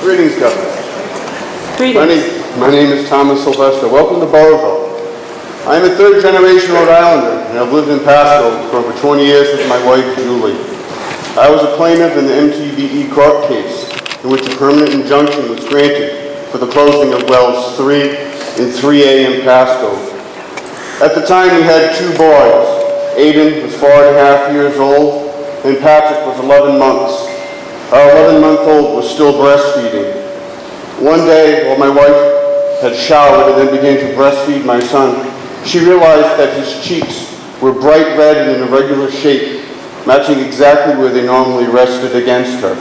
Greetings, Governor. Greetings. My name is Thomas Sylvester. Welcome to Burrillville. I am a third-generation Rhode Islander, and I've lived in Pascoag for over 20 years with my wife, Julie. I was a plaintiff in the MTBE court case, in which a permanent injunction was granted for the closing of wells 3 and 3A in Pascoag. At the time, we had 2 boys. Aiden was 4.5 years old, and Patrick was 11 months. Our 11-month-old was still breastfeeding. One day, while my wife had showered and then began to breastfeed my son, she realized that his cheeks were bright red and in a regular shape, matching exactly where they normally rested against her.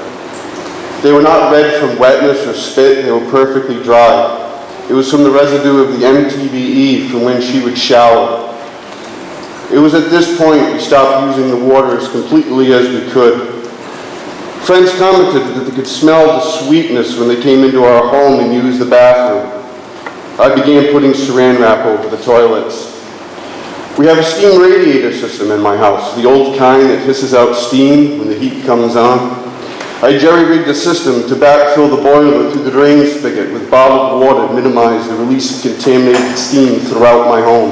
They were not red from wetness or spit, they were perfectly dry. It was from the residue of the MTBE from when she would shower. It was at this point we stopped using the water as completely as we could. Friends commented that they could smell the sweetness when they came into our home and used the bathroom. I began putting saran wrap over the toilets. We have a steam radiator system in my house, the old kind that hisses out steam when the heat comes on. I jerry-rigged the system to backfill the boiler through the drain spigot with bottled water to minimize the release of contaminated steam throughout my home.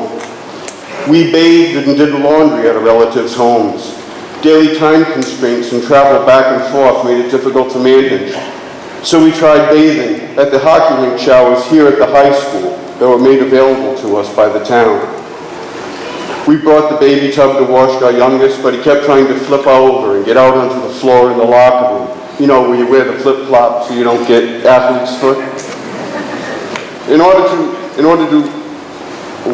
We bathed and did laundry at our relatives' homes. Daily time constraints and travel back and forth made it difficult to manage. So we tried bathing at the hockey rink showers here at the high school that were made available to us by the town. We brought the baby tub to wash our youngest, but he kept trying to flip over and get out onto the floor in the locker room. You know, where you wear the flip-flop so you don't get athlete's foot. In order to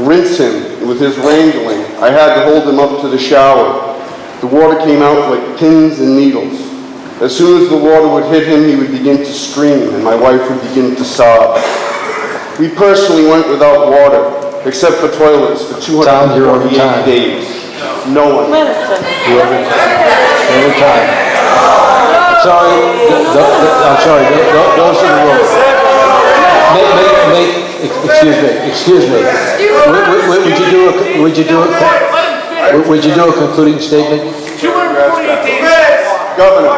rinse him with his wrangling, I had to hold him up to the shower. The water came out like pins and needles. As soon as the water would hit him, he would begin to scream, and my wife would begin to sob. We personally went without water, except for toilets, for 248 days. No one. Every time. Sorry, I'm sorry, those are the rules. Excuse me. Would you do a concluding statement? 248 days. Governor,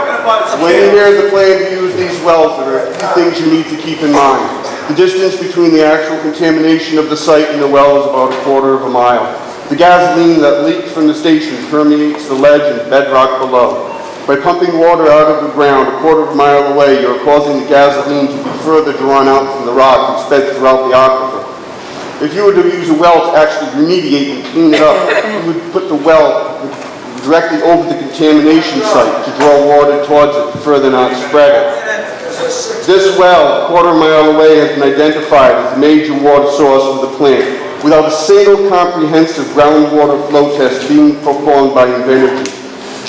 when you hear the plan to use these wells, there are a few things you need to keep in mind. The distance between the actual contamination of the site and the well is about 1/4 mile. The gasoline that leaks from the station permeates the ledge and bedrock below. By pumping water out of the ground 1/4 mile away, you're causing the gasoline to be further drawn out from the rock and spread throughout the aquifer. If you were to use a well to actually remediate and clean it up, you would put the well directly over the contamination site to draw water towards it to further not spread it. This well, 1/4 mile away, has been identified as a major water source of the plant, without a single comprehensive groundwater flow test being performed by Invenergy.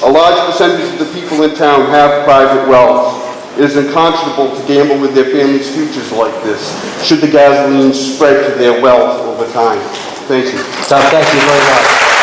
A large percentage of the people in town have private wells. It is unconscionable to gamble with their families' futures like this, should the gasoline spread to their wells over time. Thank you. Tom, thank you very much.